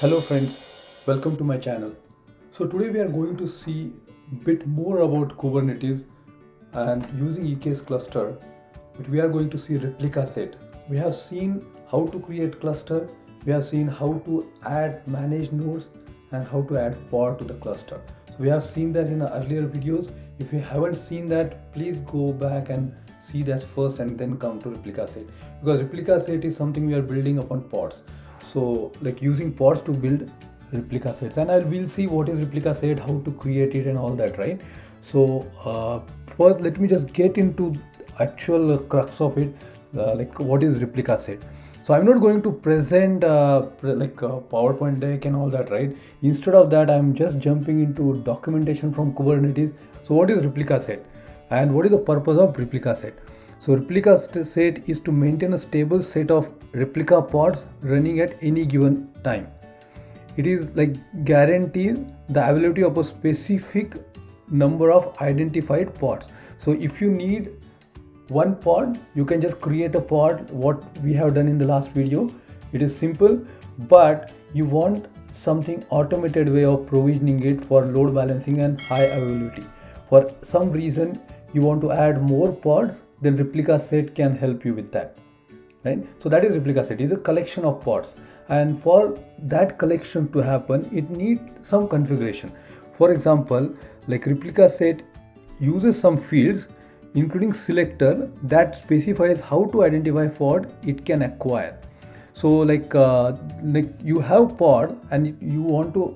Hello friends, welcome to my channel. So today we are going to see a bit more about Kubernetes and using EKS cluster, but we are going to see replica set. We have seen how to create cluster, we have seen how to add manage nodes and how to add pod to the cluster. So we have seen that in the earlier videos. If you haven't seen that, please go back and see that first and then come to replica set, because replica set is something we are building upon pods. So like using pods to build replica sets, and we'll see what is replica set, how to create it and all that, right? So first let me just get into actual crux of it, like what is replica set. So I'm not going to present PowerPoint deck and all that, right? Instead of that, I'm just jumping into documentation from Kubernetes. So what is replica set and what is the purpose of replica set? So replica set is to maintain a stable set of replica pods running at any given time. It is like guarantees the availability of a specific number of identified pods. So if you need one pod, you can just create a pod, what we have done in the last video. It is simple, but you want something automated way of provisioning it for load balancing and high availability. For some reason you want to add more pods, then replica set can help you with that, right? So that is replica set, is a collection of pods, and for that collection to happen it needs some configuration. For example, like replica set uses some fields including selector that specifies how to identify pod it can acquire. So like you have pod and you want to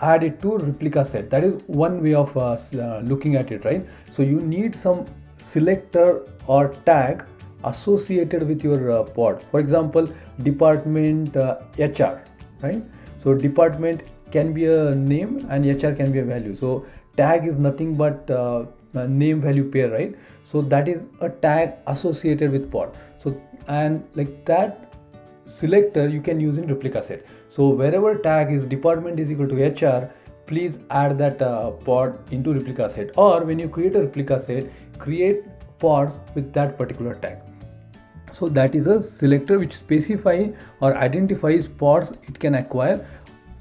add it to replica set. That is one way of looking at it, right? So you need some selector or tag associated with your pod. For example, department HR, right? So department can be a name and HR can be a value. So tag is nothing but name value pair, right? So that is a tag associated with pod. So and like that selector you can use in replica set. So wherever tag is department is equal to HR, please add that pod into replica set. Or when you create a replica set, create pods with that particular tag. So that is a selector which specifies or identifies pods it can acquire.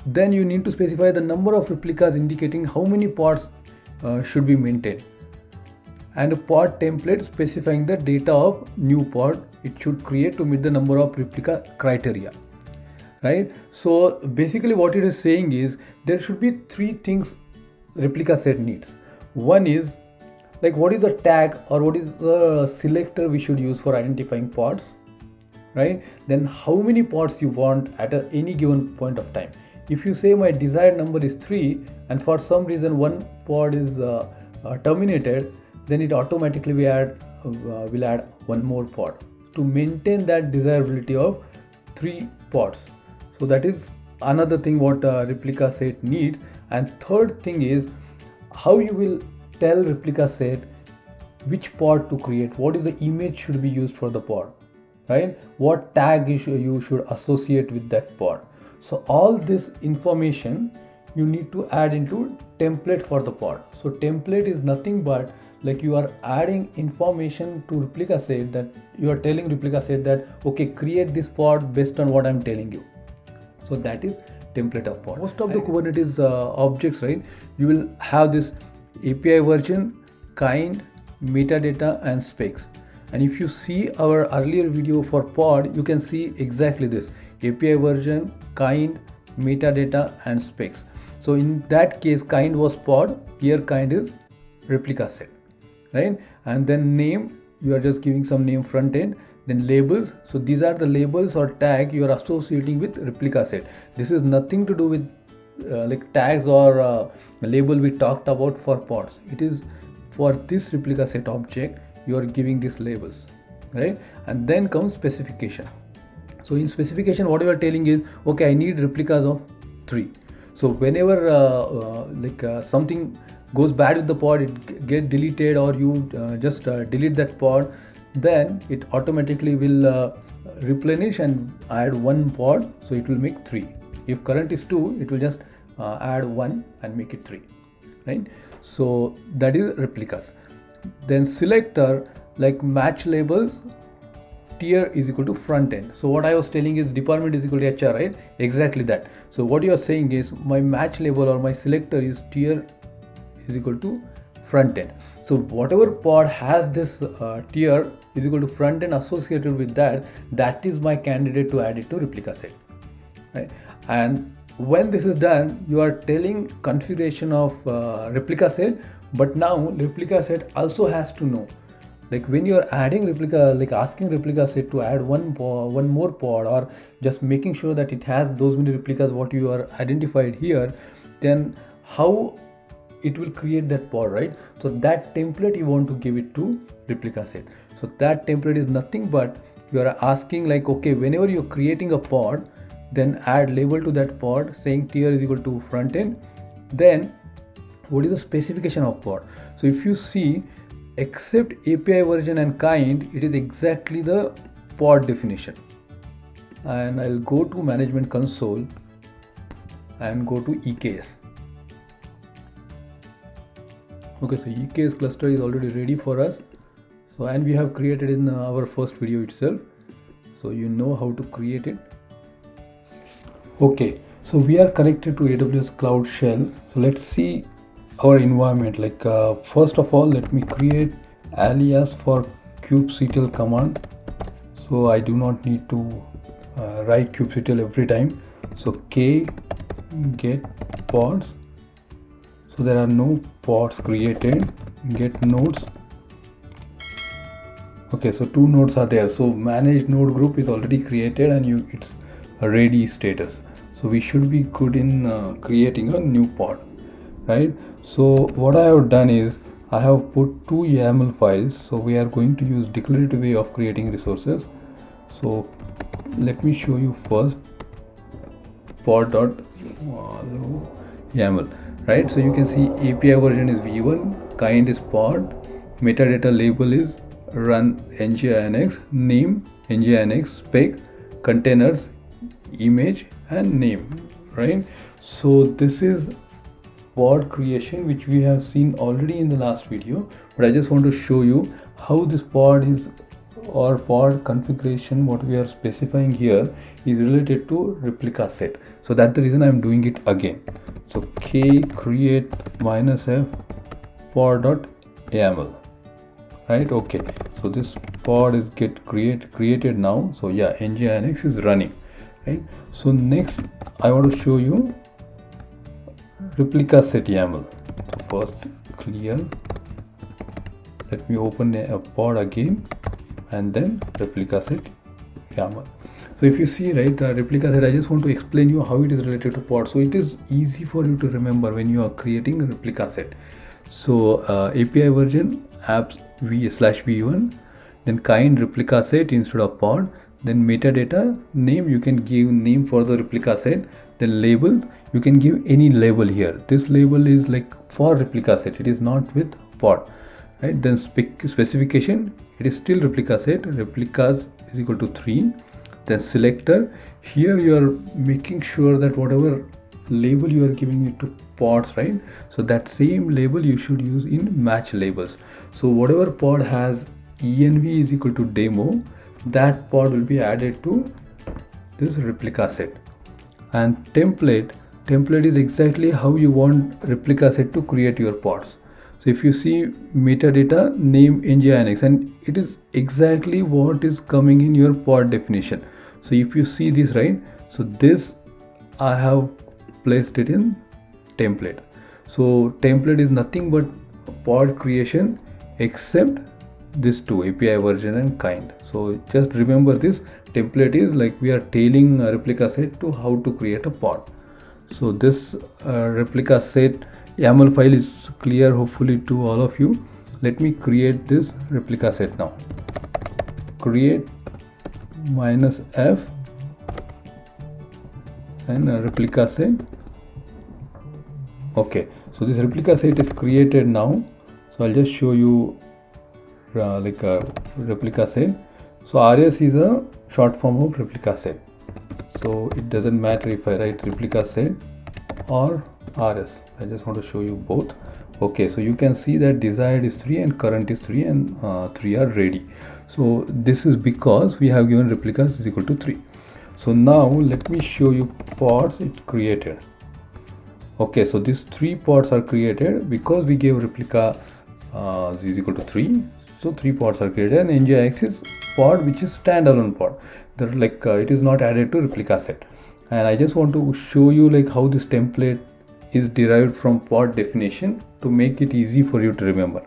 Then you need to specify the number of replicas indicating how many pods should be maintained, and a pod template specifying the data of new pod it should create to meet the number of replica criteria, right? So basically what it is saying is there should be three things replica set needs. One is like what is the tag or what is the selector we should use for identifying pods, right? Then how many pods you want at any given point of time. If you say my desired number is 3 and for some reason one pod is terminated, then it automatically will add one more pod to maintain that desirability of 3 pods. So that is another thing what replica set needs. And third thing is how you will tell replica set which pod to create, what is the image should be used for the pod, right? What tag you should associate with that pod. So all this information you need to add into template for the pod. So template is nothing but like you are adding information to replica set, that you are telling replica set that okay, create this pod based on what I'm telling you. So that is template of pod. Most of the Kubernetes objects, right, you will have this API version, kind, metadata and specs. And if you see our earlier video for pod, you can see exactly this: API version, kind, metadata and specs. So in that case kind was pod, here kind is replica set, right? And then name, you are just giving some name front end. Then labels, so these are the labels or tag you are associating with replica set. This is nothing to do with like tags or label we talked about for pods. It is for this replica set object you are giving these labels, right? And then comes specification. So in specification what you are telling is okay, I need replicas of 3. So whenever something goes bad with the pod, it get deleted, or you just delete that pod, then it automatically will replenish and add one pod, so it will make 3. If current is 2, it will just add 1 and make it 3, right? So that is replicas. Then selector, like match labels, tier is equal to front end. So what I was telling is department is equal to HR, right? Exactly that. So what you are saying is my match label or my selector is tier is equal to front end. So whatever pod has this tier is equal to front end associated with that, that is my candidate to add it to replica set, right? And when this is done, you are telling configuration of replica set, but now replica set also has to know, like when you are adding replica, like asking replica set to add one more pod, or just making sure that it has those many replicas what you are identified here, then how it will create that pod, right? So that template you want to give it to replica set. So that template is nothing but you are asking like, okay, whenever you're creating a pod, then add label to that pod saying tier is equal to front end. Then what is the specification of pod? So if you see, except API version and kind, it is exactly the pod definition. And I'll go to management console and go to EKS. Okay, so EKS cluster is already ready for us. So, and we have created in our first video itself. So you know how to create it. Okay, so we are connected to AWS Cloud Shell. So let's see our environment. Like first of all, let me create alias for kubectl command. So I do not need to write kubectl every time. So k get pods. So there are no pods created. Get nodes. Okay, so 2 nodes are there. So manage node group is already created and it's a ready status. So we should be good in creating a new pod, right? So what I have done is I have put 2 YAML files. So we are going to use declarative way of creating resources. So let me show you first pod.yaml, right? So you can see API version is v1, kind is pod, metadata label is run nginx, name nginx, spec, containers, image and name, right? So this is pod creation which we have seen already in the last video, but I just want to show you how this pod is, or pod configuration what we are specifying here is related to replica set. So that's the reason I'm doing it again. So k create -f pod.yaml, right? Okay, so this pod is created now. So yeah, nginx is running, right? So next I want to show you replica set YAML. So first clear, let me open a pod again and then replica set YAML. So if you see, right, the replica set, I just want to explain you how it is related to pod. So it is easy for you to remember when you are creating a replica set. So API version apps v/v1, then kind replica set instead of pod, then metadata name, you can give name for the replica set, then labels, you can give any label here. This label is like for replica set, it is not with pod, right? Then specification, it is still replica set, replicas is equal to 3. Then selector, here you are making sure that whatever label you are giving it to pods, right? So that same label you should use in match labels. So whatever pod has env is equal to demo, that pod will be added to this replica set. And template is exactly how you want replica set to create your pods. So if you see metadata name nginx, and it is exactly what is coming in your pod definition. So if you see this, right, so this I have placed it in template. So template is nothing but pod creation except this two, API version and kind. So just remember this template is like we are tailing a replica set to how to create a pod. So this replica set YAML file is clear hopefully to all of you. Let me create this replica set now. Create -f and a replica set. Okay, so this replica set is created now. So I'll just show you like a replica set. So RS is a short form of replica set. So it doesn't matter if I write replica set or RS. I just want to show you both. Okay, so you can see that desired is 3 and current is 3 and 3 are ready. So this is because we have given replicas is equal to 3. So now let me show you pods it created. Okay, so these 3 pods are created because we gave replica is equal to 3. So 3 pods are created, and NGIX is pod which is standalone pod. That like it is not added to replica set. And I just want to show you like how this template is derived from pod definition to make it easy for you to remember.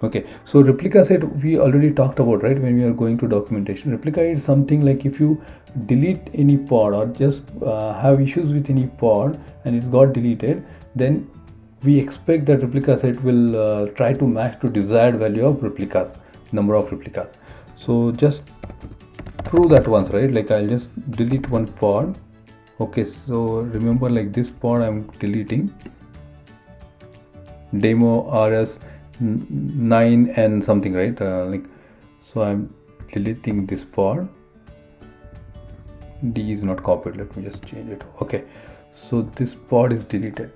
Okay, so replica set we already talked about, right? When we are going to documentation, replica is something like if you delete any pod or just have issues with any pod and it got deleted, then we expect that replica set will try to match to desired value of replicas, number of replicas. So just prove that once, right? Like I'll just delete one pod. Okay, so remember like this pod I'm deleting, demo rs 9 and something, right? Like so I'm deleting this pod. D is not copied, let me just change it. Okay, so this pod is deleted.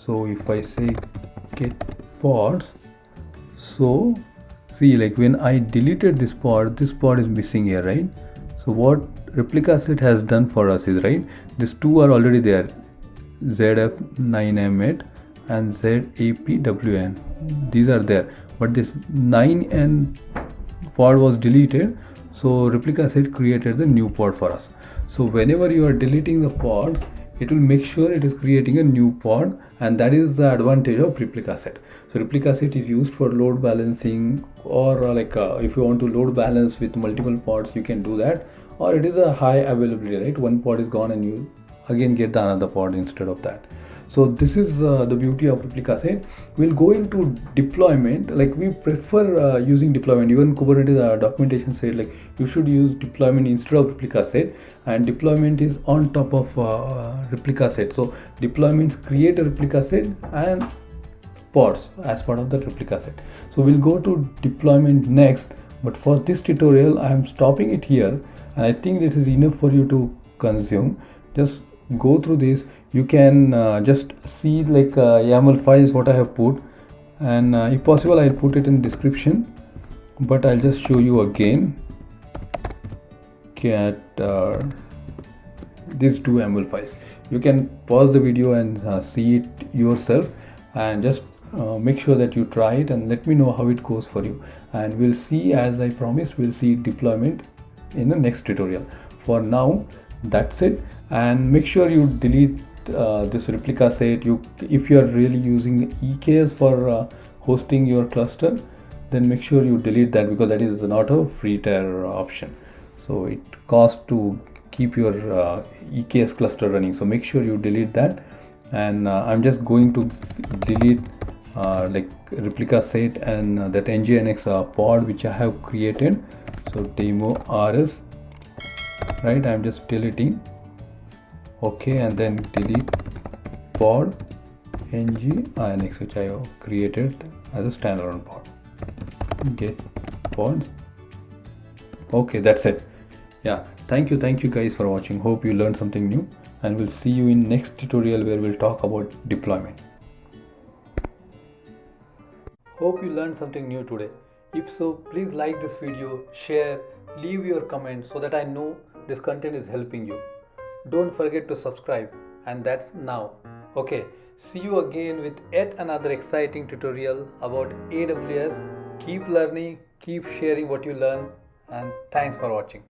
So if I say get pods, so see like when I deleted this pod is missing here, right? So what replica set has done for us is, right, these two are already there, ZF9M8 and ZAPWN, these are there, but this 9N pod was deleted, so replica set created the new pod for us. So whenever you are deleting the pods, it will make sure it is creating a new pod, and that is the advantage of replica set. So replica set is used for load balancing, or if you want to load balance with multiple pods, you can do that, or it is a high availability, right? One pod is gone and you again get the another pod instead of that. So this is the beauty of replica set. We'll go into deployment. Like we prefer using deployment. Even Kubernetes documentation said like you should use deployment instead of replica set, and deployment is on top of replica set. So deployments create a replica set and pods as part of the replica set. So we'll go to deployment next, but for this tutorial I am stopping it here, and I think this is enough for you to consume. Just go through this. You can just see like YAML files what I have put, and if possible I'll put it in description, but I'll just show you again. Get these two YAML files. You can pause the video and see it yourself, and just make sure that you try it and let me know how it goes for you. And we'll see, as I promised, we'll see deployment in the next tutorial. For now, that's it, and make sure you delete this replica set. If you are really using EKS for hosting your cluster, then make sure you delete that, because that is not a free tier option, so it costs to keep your EKS cluster running. So make sure you delete that, and I'm just going to delete like replica set and that NGIX pod which I have created. So demo rs, right, I'm just deleting. Okay, and then delete pod NGIX which I have created as a standalone pod. Get pods. Okay, that's it. Yeah, thank you guys for watching. Hope you learned something new, and we'll see you in next tutorial where we'll talk about deployment. Hope you learned something new today. If so, please like this video, share, leave your comment so that I know this content is helping you. Don't forget to subscribe, and that's now. Okay, see you again with yet another exciting tutorial about AWS. Keep learning, keep sharing what you learn, and thanks for watching.